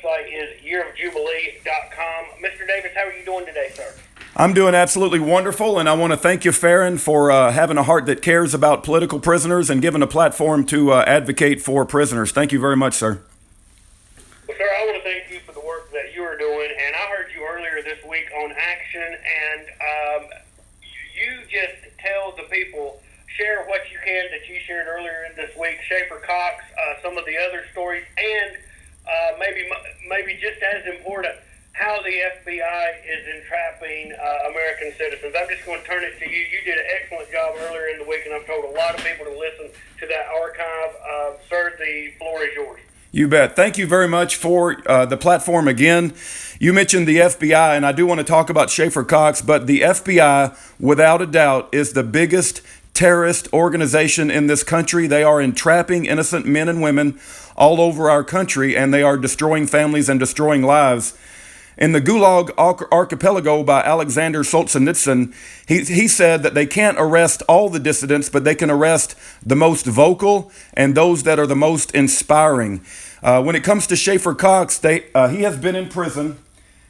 website is yearofjubilee.com. Mr. Davis, how are you doing today, sir? I'm doing absolutely wonderful, and I want to thank you, Farron, for having a heart that cares about political prisoners and giving a platform to advocate for prisoners. Thank you very much, sir. Well, sir, I want to thank you for the work that you are doing, and I heard you earlier this week on Action, and you just tell the people, share what you can that you shared earlier in this week, Schaeffer Cox, some of the other stories, and maybe just as important, how the FBI is entrapping American citizens. I'm just going to turn it to you. You did an excellent job earlier in the week, and I've told a lot of people to listen to that archive. Sir, the floor is yours. You bet. Thank you very much for the platform again. You mentioned the FBI, and I do want to talk about Schaeffer Cox, but the FBI, without a doubt, is the biggest terrorist organization in this country. They are entrapping innocent men and women all over our country, and they are destroying families and destroying lives. In the Gulag Archipelago by Alexander Solzhenitsyn, he said that they can't arrest all the dissidents, but they can arrest the most vocal and those that are the most inspiring. When it comes to Schaeffer Cox, he has been in prison,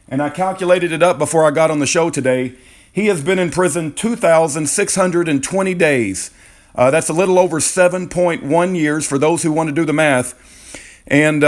and I calculated it up before I got on the show today. He has been in prison 2,620 days. That's a little over 7.1 years for those who want to do the math. And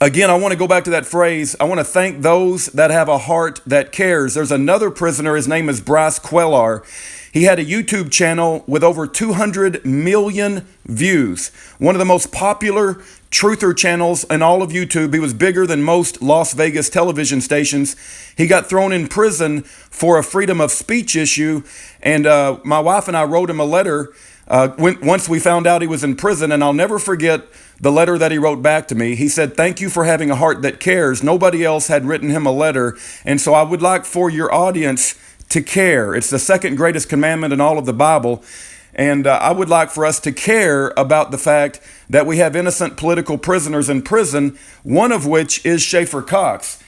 again, I want to go back to that phrase. I want to thank those that have a heart that cares. There's another prisoner. His name is Bryce Quellar. He had a YouTube channel with over 200 million views. One of the most popular truther channels in all of YouTube. He was bigger than most Las Vegas television stations. He got thrown in prison for a freedom of speech issue. And my wife and I wrote him a letter once we found out he was in prison, and I'll never forget the letter that he wrote back to me. He said, "Thank you for having a heart that cares." Nobody else had written him a letter. And so I would like for your audience to care. It's the second greatest commandment in all of the Bible. And I would like for us to care about the fact that we have innocent political prisoners in prison, one of which is Schaeffer Cox.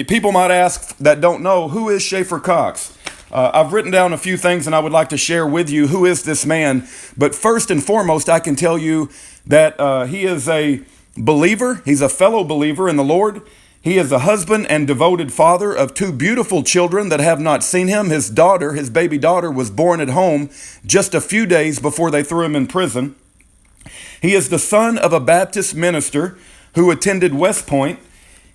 People might ask that don't know, who is Schaeffer Cox? I've written down a few things and I would like to share with you who is this man. But first and foremost, I can tell you that he is a believer. He's a fellow believer in the Lord. He is a husband and devoted father of two beautiful children that have not seen him. His daughter, his baby daughter, was born at home just a few days before they threw him in prison. He is the son of a Baptist minister who attended West Point.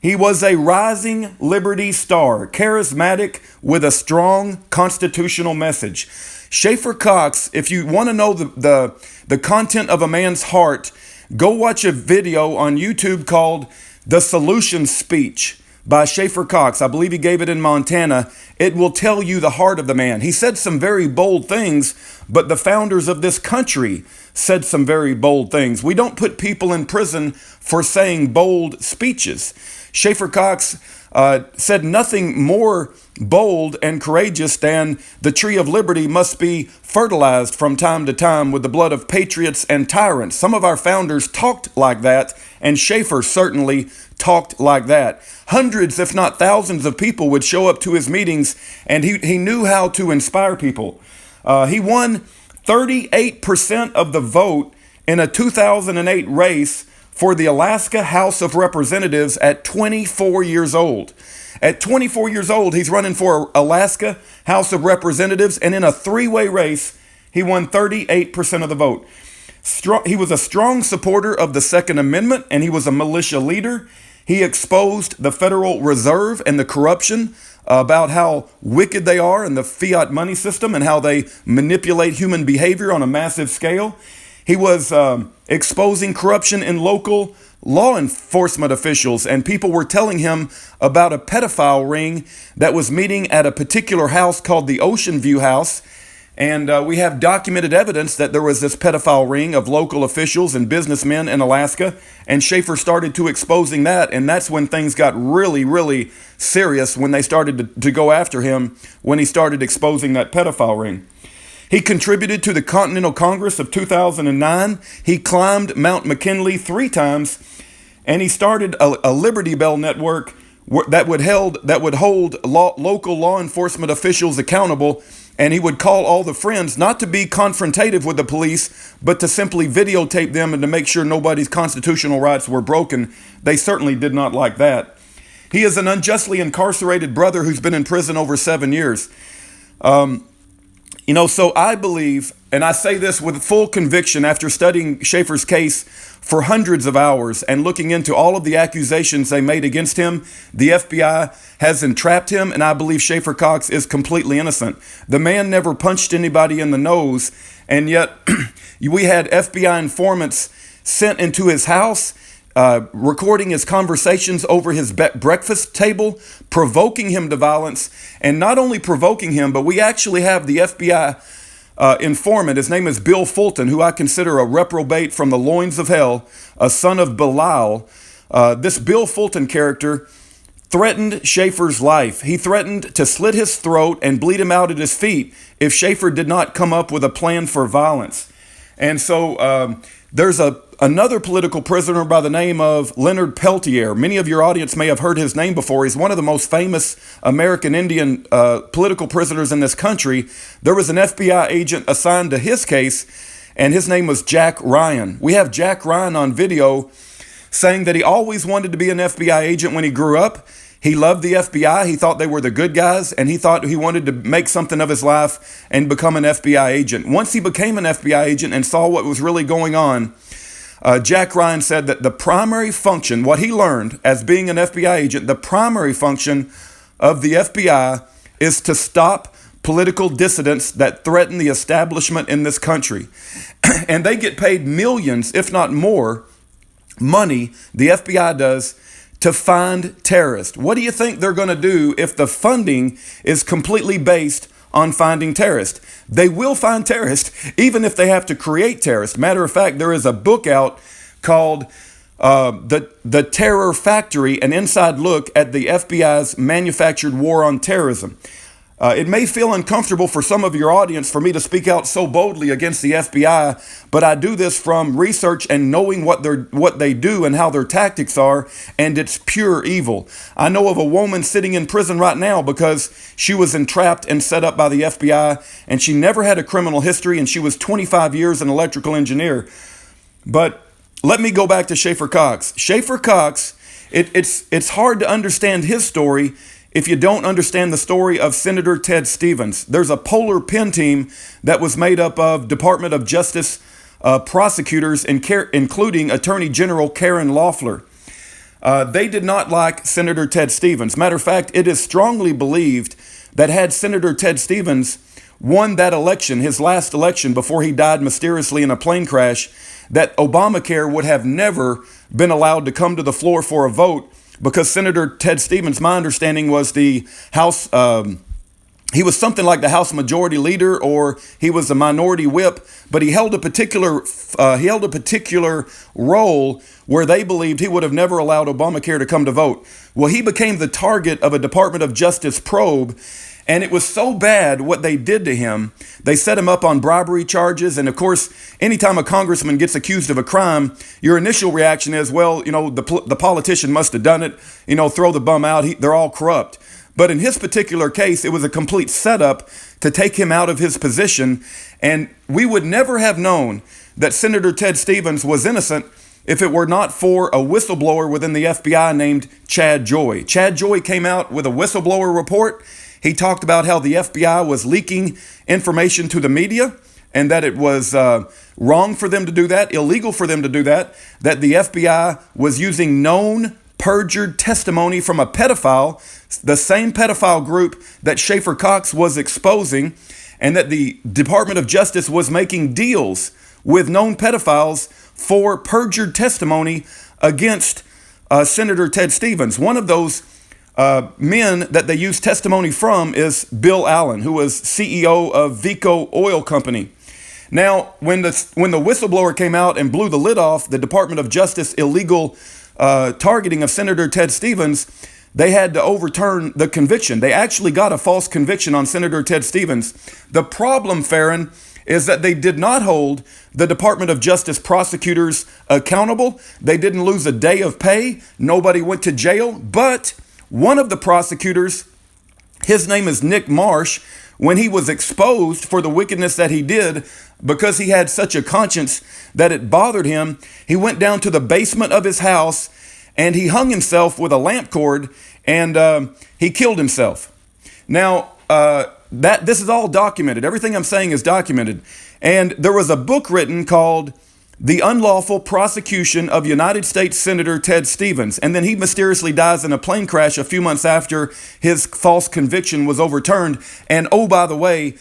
He was a rising Liberty star, charismatic with a strong constitutional message. Schaeffer Cox, if you want to know the content of a man's heart, go watch a video on YouTube called The Solution Speech by Schaeffer Cox. I believe he gave it in Montana. It will tell you the heart of the man. He said some very bold things, but the founders of this country said some very bold things. We don't put people in prison for saying bold speeches. Schaeffer Cox said nothing more bold and courageous than the tree of liberty must be fertilized from time to time with the blood of patriots and tyrants. Some of our founders talked like that, and Schaeffer certainly talked like that. Hundreds, if not thousands of people would show up to his meetings, and he knew how to inspire people. He won 38% of the vote in a 2008 race for the Alaska House of Representatives at 24 years old. At 24 years old, he's running for Alaska House of Representatives, and in a three-way race, he won 38% of the vote. He was a strong supporter of the Second Amendment, and he was a militia leader. He exposed the Federal Reserve and the corruption about how wicked they are in the fiat money system and how they manipulate human behavior on a massive scale. He was exposing corruption in local law enforcement officials, and people were telling him about a pedophile ring that was meeting at a particular house called the Ocean View House. And we have documented evidence that there was this pedophile ring of local officials and businessmen in Alaska, and Schaeffer started to exposing that, and that's when things got really, really serious, when they started to go after him, when he started exposing that pedophile ring. He contributed to the Continental Congress of 2009. He climbed Mount McKinley 3 times, and he started a Liberty Bell network that would hold local law enforcement officials accountable and he would call all the friends not to be confrontative with the police, but to simply videotape them and to make sure nobody's constitutional rights were broken. They certainly did not like that. He is an unjustly incarcerated brother who's been in prison over 7 years. So I believe, and I say this with full conviction after studying Schaeffer's case for hundreds of hours and looking into all of the accusations they made against him, the FBI has entrapped him, and I believe Schaeffer Cox is completely innocent. The man never punched anybody in the nose, and yet we had FBI informants sent into his house, recording his conversations over his breakfast table, provoking him to violence, and not only provoking him, but we actually have the FBI informant. His name is Bill Fulton, who I consider a reprobate from the loins of hell, a son of Belial. This Bill Fulton character threatened Schaeffer's life. He threatened to slit his throat and bleed him out at his feet if Schaeffer did not come up with a plan for violence. And so there's another political prisoner by the name of Leonard Peltier. Many of your audience may have heard his name before. He's one of the most famous American Indian political prisoners in this country. There was an FBI agent assigned to his case, and his name was Jack Ryan. We have Jack Ryan on video saying that he always wanted to be an FBI agent when he grew up. He loved the FBI. He thought they were the good guys, and he thought he wanted to make something of his life and become an FBI agent. Once he became an FBI agent and saw what was really going on, Jack Ryan said that the primary function, what he learned as being an FBI agent, the primary function of the FBI is to stop political dissidents that threaten the establishment in this country. And they get paid millions, if not more, money, the FBI does, to find terrorists. What do you think they're going to do if the funding is completely based on finding terrorists? They will find terrorists, even if they have to create terrorists. Matter of fact, there is a book out called The Terror Factory, an inside look at the FBI's manufactured war on terrorism. It may feel uncomfortable for some of your audience for me to speak out so boldly against the FBI, but I do this from research and knowing what they do and how their tactics are, and it's pure evil. I know of a woman sitting in prison right now because she was entrapped and set up by the FBI, and she never had a criminal history, and she was 25 years an electrical engineer. But let me go back to Schaeffer Cox. Schaeffer Cox, it's hard to understand his story if you don't understand the story of Senator Ted Stevens. There's a polar pen team that was made up of Department of Justice prosecutors, including Attorney General Karen Loeffler. They did not like Senator Ted Stevens. Matter of fact, it is strongly believed that had Senator Ted Stevens won that election, his last election before he died mysteriously in a plane crash, that Obamacare would have never been allowed to come to the floor for a vote, because Senator Ted Stevens, my understanding, was the House, he was something like the House Majority Leader, or he was a minority whip, but he held a particular role where they believed he would have never allowed Obamacare to come to vote. Well, he became the target of a Department of Justice probe, and it was so bad what they did to him. They set him up on bribery charges. And of course, anytime a congressman gets accused of a crime, your initial reaction is, well, the politician must have done it, throw the bum out. They're all corrupt. But in his particular case, it was a complete setup to take him out of his position. And we would never have known that Senator Ted Stevens was innocent if it were not for a whistleblower within the FBI named Chad Joy. Chad Joy came out with a whistleblower report. He talked about how the FBI was leaking information to the media and that it was wrong for them to do that, illegal for them to do that, that the FBI was using known perjured testimony from a pedophile, the same pedophile group that Schaeffer Cox was exposing, and that the Department of Justice was making deals with known pedophiles for perjured testimony against Senator Ted Stevens. One of those men that they used testimony from is Bill Allen, who was CEO of Vico Oil Company. Now, when the whistleblower came out and blew the lid off the Department of Justice illegal targeting of Senator Ted Stevens, they had to overturn the conviction. They actually got a false conviction on Senator Ted Stevens. The problem, Farron, is that they did not hold the Department of Justice prosecutors accountable. They didn't lose a day of pay. Nobody went to jail. But one of the prosecutors, his name is Nick Marsh, when he was exposed for the wickedness that he did, because he had such a conscience that it bothered him, he went down to the basement of his house and he hung himself with a lamp cord, and he killed himself. Now, this is all documented. Everything I'm saying is documented. And there was a book written called The Unlawful Prosecution of United States Senator Ted Stevens. And then he mysteriously dies in a plane crash a few months after his false conviction was overturned. And oh, by the way,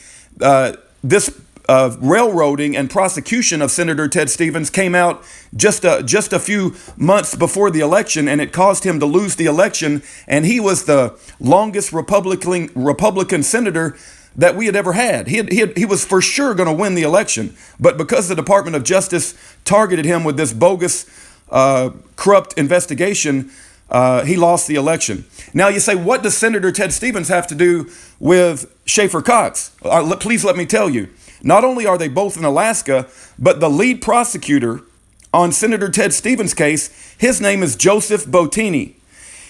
this railroading and prosecution of Senator Ted Stevens came out just a few months before the election, and it caused him to lose the election. And he was the longest Republican senator that we had ever had. He was for sure going to win the election, but because the Department of Justice targeted him with this bogus, corrupt investigation, he lost the election. Now you say, what does Senator Ted Stevens have to do with Schaeffer Cox? Please let me tell you. Not only are they both in Alaska, but the lead prosecutor on Senator Ted Stevens' case, his name is Joseph Bottini.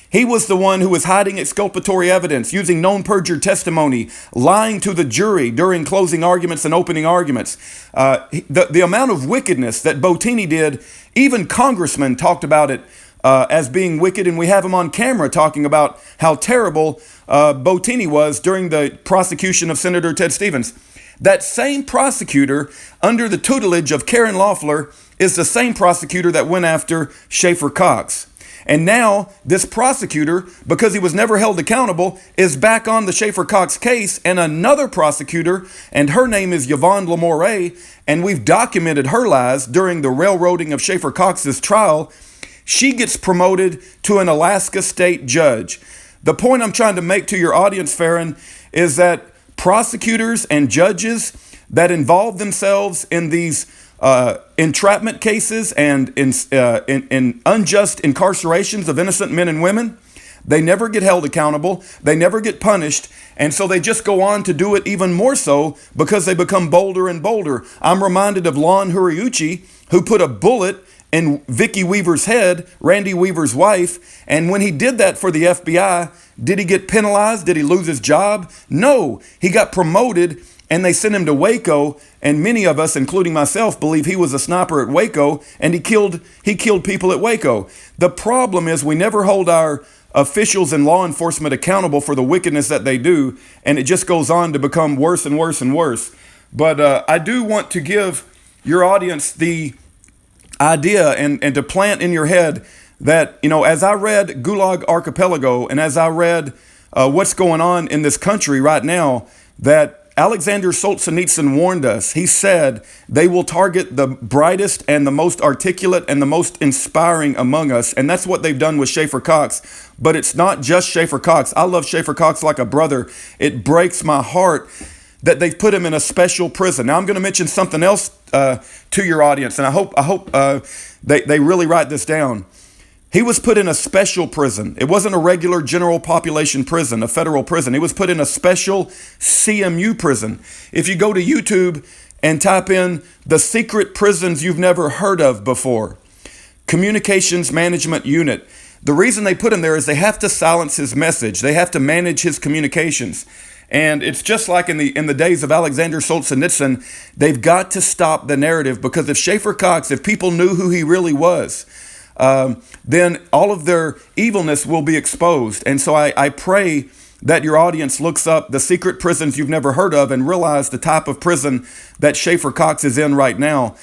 He was the one who was hiding exculpatory evidence, using known perjured testimony, lying to the jury during closing arguments and opening arguments. The amount of wickedness that Bottini did, even congressmen talked about it as being wicked, and we have him on camera talking about how terrible Bottini was during the prosecution of Senator Ted Stevens. That same prosecutor, under the tutelage of Karen Loeffler, is the same prosecutor that went after Schaeffer Cox. And now this prosecutor, because he was never held accountable, is back on the Schaeffer Cox case, and another prosecutor, and her name is Yvonne Lamore, and we've documented her lies during the railroading of Schaeffer Cox's trial. She gets promoted to an Alaska state judge. The point I'm trying to make to your audience, Farron, is that prosecutors and judges that involve themselves in these entrapment cases and in unjust incarcerations of innocent men and women, they never get held accountable, they never get punished, and so they just go on to do it even more so because they become bolder and bolder. I'm reminded of Lon Huriuchi, who put a bullet in Vicki Weaver's head, Randy Weaver's wife, and when he did that for the FBI, did he get penalized? Did he lose his job? No, he got promoted, and they sent him to Waco, and many of us, including myself, believe he was a sniper at Waco, and he killed people at Waco. The problem is we never hold our officials and law enforcement accountable for the wickedness that they do, and it just goes on to become worse and worse and worse. But I do want to give your audience the idea and to plant in your head that, as I read Gulag Archipelago and as I read what's going on in this country right now, that Alexander Solzhenitsyn warned us. He said they will target the brightest and the most articulate and the most inspiring among us. And that's what they've done with Schaeffer Cox. But it's not just Schaeffer Cox. I love Schaeffer Cox like a brother. It breaks my heart that they've put him in a special prison. Now I'm going to mention something else to your audience, and I hope they really write this down. He was put in a special prison. It wasn't a regular general population prison, a federal prison. He was put in a special CMU prison. If you go to YouTube and type in the secret prisons you've never heard of before, Communications Management Unit, the reason they put him there is they have to silence his message. They have to manage his communications. And it's just like in the days of Alexander Solzhenitsyn, they've got to stop the narrative, because if Schaeffer Cox, if people knew who he really was, then all of their evilness will be exposed. And so I pray that your audience looks up the secret prisons you've never heard of and realize the type of prison that Schaeffer Cox is in right now.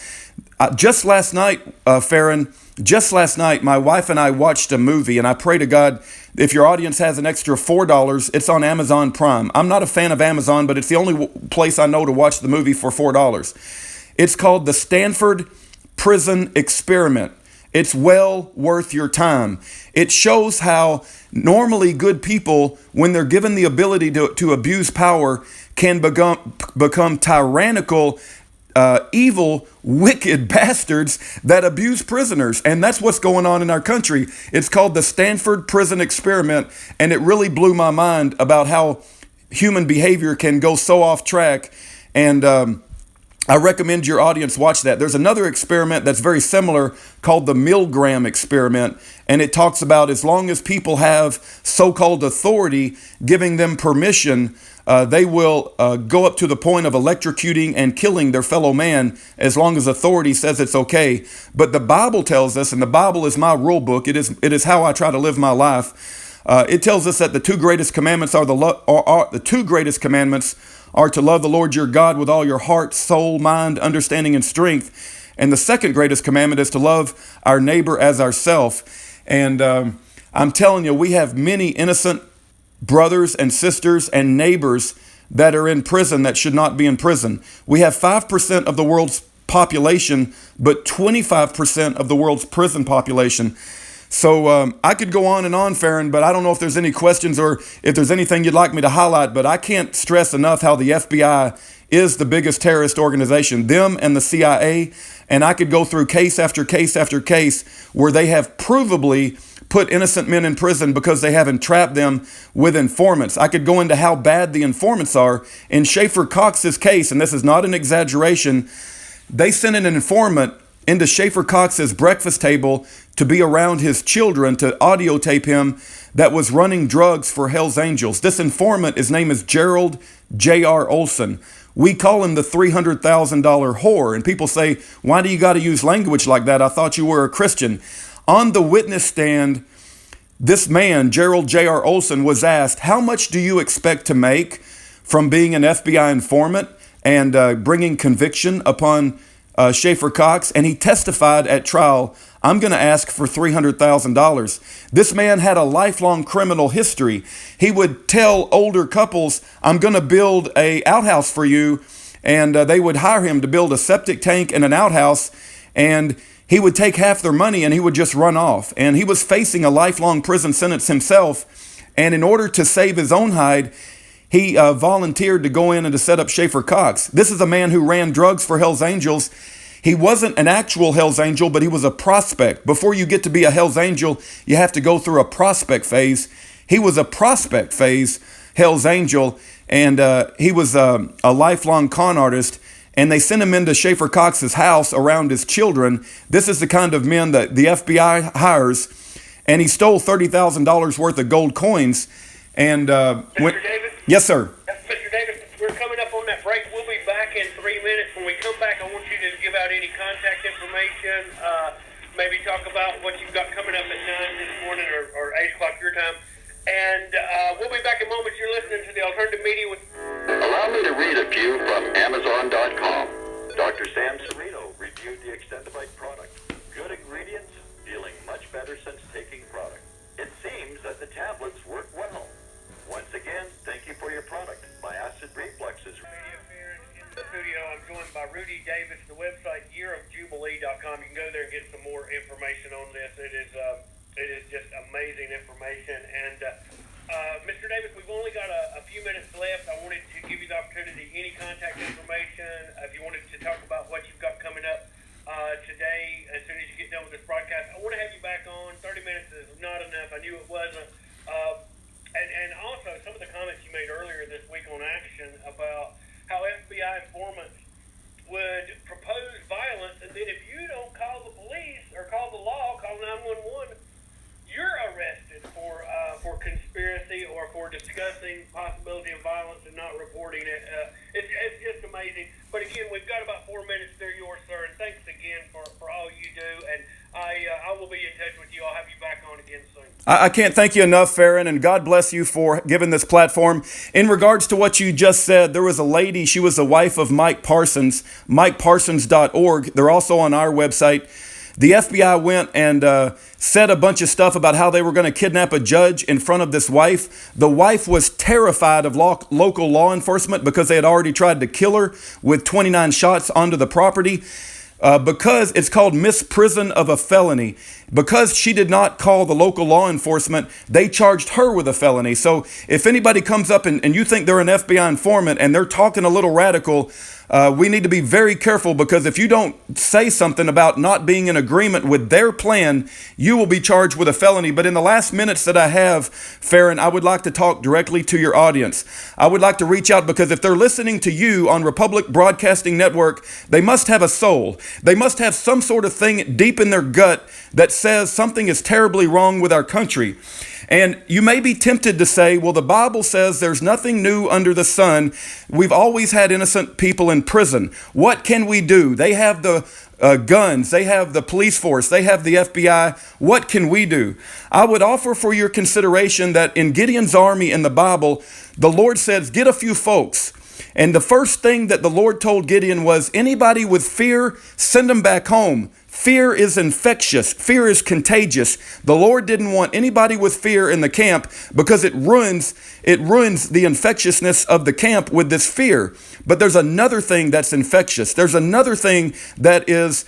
Just last night, Farron, my wife and I watched a movie, and I pray to God, if your audience has an extra $4, it's on Amazon Prime. I'm not a fan of Amazon, but it's the only place I know to watch the movie for $4. It's called The Stanford Prison Experiment. It's well worth your time. It shows how normally good people, when they're given the ability to abuse power, can become tyrannical, evil, wicked bastards that abuse prisoners. And that's what's going on in our country. It's called the Stanford Prison Experiment, and it really blew my mind about how human behavior can go so off track. And I recommend your audience watch that. There's another experiment that's very similar called the Milgram experiment, and it talks about as long as people have so-called authority giving them permission They will go up to the point of electrocuting and killing their fellow man as long as authority says it's okay. But the Bible tells us, and the Bible is my rule book. It is how I try to live my life. It tells us that the two greatest commandments are the two greatest commandments are to love the Lord your God with all your heart, soul, mind, understanding, and strength. And the second greatest commandment is to love our neighbor as ourself. And I'm telling you, we have many innocent brothers and sisters and neighbors that are in prison that should not be in prison. We have 5% of the world's population, but 25% of the world's prison population. So I could go on, Farron, but I don't know if there's any questions or if there's anything you'd like me to highlight, but I can't stress enough how the FBI is the biggest terrorist organization, them and the CIA, and I could go through case after case after case where they have provably put innocent men in prison because they have entrapped them with informants. I could go into how bad the informants are. In Schaeffer Cox's case, and this is not an exaggeration, they sent an informant into Schaeffer Cox's breakfast table to be around his children, to audio tape him, that was running drugs for Hell's Angels. This informant, his name is Gerald J.R. Olson. We call him the $300,000 whore. And people say, why do you got to use language like that? I thought you were a Christian. On the witness stand, this man, Gerald J.R. Olson, was asked, how much do you expect to make from being an FBI informant and bringing conviction upon Schaeffer Cox? And he testified at trial, I'm going to ask for $300,000. This man had a lifelong criminal history. He would tell older couples, I'm going to build a outhouse for you. And they would hire him to build a septic tank and an outhouse. And he would take half their money and he would just run off. And he was facing a lifelong prison sentence himself. And in order to save his own hide, he volunteered to go in and to set up Schaeffer Cox. This is a man who ran drugs for Hell's Angels. He wasn't an actual Hell's Angel, but he was a prospect. Before you get to be a Hell's Angel, you have to go through a prospect phase. He was a prospect phase Hell's Angel, and he was a lifelong con artist. And they sent him into Schaeffer Cox's house around his children. This is the kind of men that the FBI hires. And he stole $30,000 worth of gold coins. And Mr. Davis? Yes, sir. Mr. Davis, we're coming up on that break. We'll be back in 3 minutes. When we come back, I want you to give out any contact information, maybe talk about what you've got coming up at 9 this morning or 8 o'clock your time. And we'll be back in moments. You're listening to the Alternative Media with... Allow me to read a few from Amazon.com. Dr. Sam Serino reviewed the Extendivite product. Good ingredients, feeling much better since taking product. It seems that the tablets work well. Once again, thank you for your product. My acid reflux is... Media appearance in the studio. I'm joined by Rudy Davis. The website yearofjubilee.com. You can go there and get some more information on this. It is just amazing information. And Mr. Davis, we've only got a few minutes left. I wanted to give you the opportunity, any contact information, if you wanted to talk about what you've got coming up today, as soon as you get done with this broadcast. I want to have you back on. 30 minutes is not enough. I knew it wasn't. And also, some of the comments you made earlier this week on Action about how FBI informants would propose violence, and then if you don't call the police or call the law, call 911, you're arrested for conspiracy or for discussing possibility of violence and not reporting it. It's just amazing. But again, we've got about 4 minutes. They're yours, sir. And thanks again for all you do. And I will be in touch with you. I'll have you back on again soon. I can't thank you enough, Farron, and God bless you for giving this platform. In regards to what you just said, there was a lady, she was the wife of Mike Parsons, MikeParsons.org. They're also on our website. The FBI went and said a bunch of stuff about how they were going to kidnap a judge in front of this wife. The wife was terrified of local law enforcement because they had already tried to kill her with 29 shots onto the property. Because it's called misprison of a felony. Because she did not call the local law enforcement, they charged her with a felony. So if anybody comes up and you think they're an FBI informant and they're talking a little radical, we need to be very careful, because if you don't say something about not being in agreement with their plan, you will be charged with a felony. But in the last minutes that I have, Farron, I would like to talk directly to your audience. I would like to reach out, because if they're listening to you on Republic Broadcasting Network, they must have a soul. They must have some sort of thing deep in their gut that says something is terribly wrong with our country. And you may be tempted to say, well, the Bible says there's nothing new under the sun. We've always had innocent people in prison. What can we do? They have the guns, they have the police force, they have the FBI. What can we do? I would offer for your consideration that in Gideon's army in the Bible, the Lord says, get a few folks. And the first thing that the Lord told Gideon was, anybody with fear, send them back home. Fear is infectious. Fear is contagious. The Lord didn't want anybody with fear in the camp because it ruins the infectiousness of the camp with this fear. But there's another thing that's infectious. There's another thing that is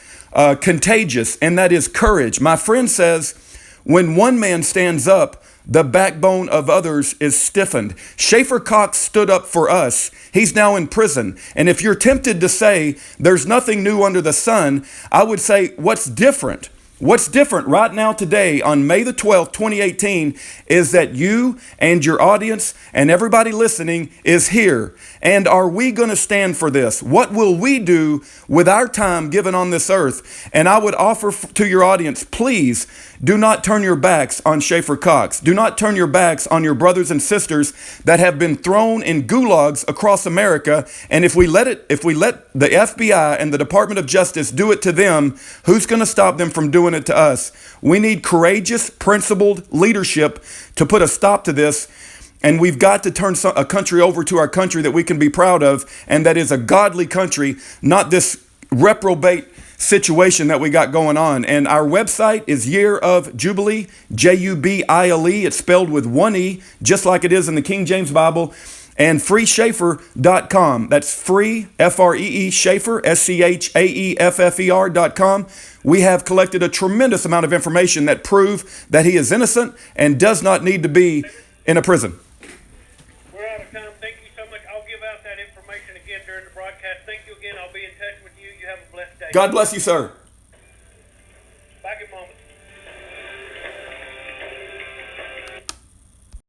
contagious, and that is courage. My friend says, when one man stands up, the backbone of others is stiffened. Schaeffer Cox stood up for us. He's now in prison. And if you're tempted to say there's nothing new under the sun, I would say, what's different? What's different right now today on May the 12th, 2018, is that you and your audience and everybody listening is here. And are we going to stand for this? What will we do with our time given on this earth? And I would offer to your audience, please do not turn your backs on Schaeffer Cox. Do not turn your backs on your brothers and sisters that have been thrown in gulags across America. And if we let the FBI and the Department of Justice do it to them, who's going to stop them from doing it to us? We need courageous, principled leadership to put a stop to this. And we've got to turn a country over to our country that we can be proud of, and that is a godly country, not this reprobate situation that we got going on. And our website is Year of Jubilee, Jubile. It's spelled with one E, just like it is in the King James Bible. And freeschaeffer.com. That's free, F-R-E-E, Schaeffer, S-C-H-A-E-F-F-E-R.com. We have collected a tremendous amount of information that prove that he is innocent and does not need to be in a prison. We're out of time. Thank you so much. I'll give out that information again during the broadcast. Thank you again. I'll be in touch with you. You have a blessed day. God bless you, sir.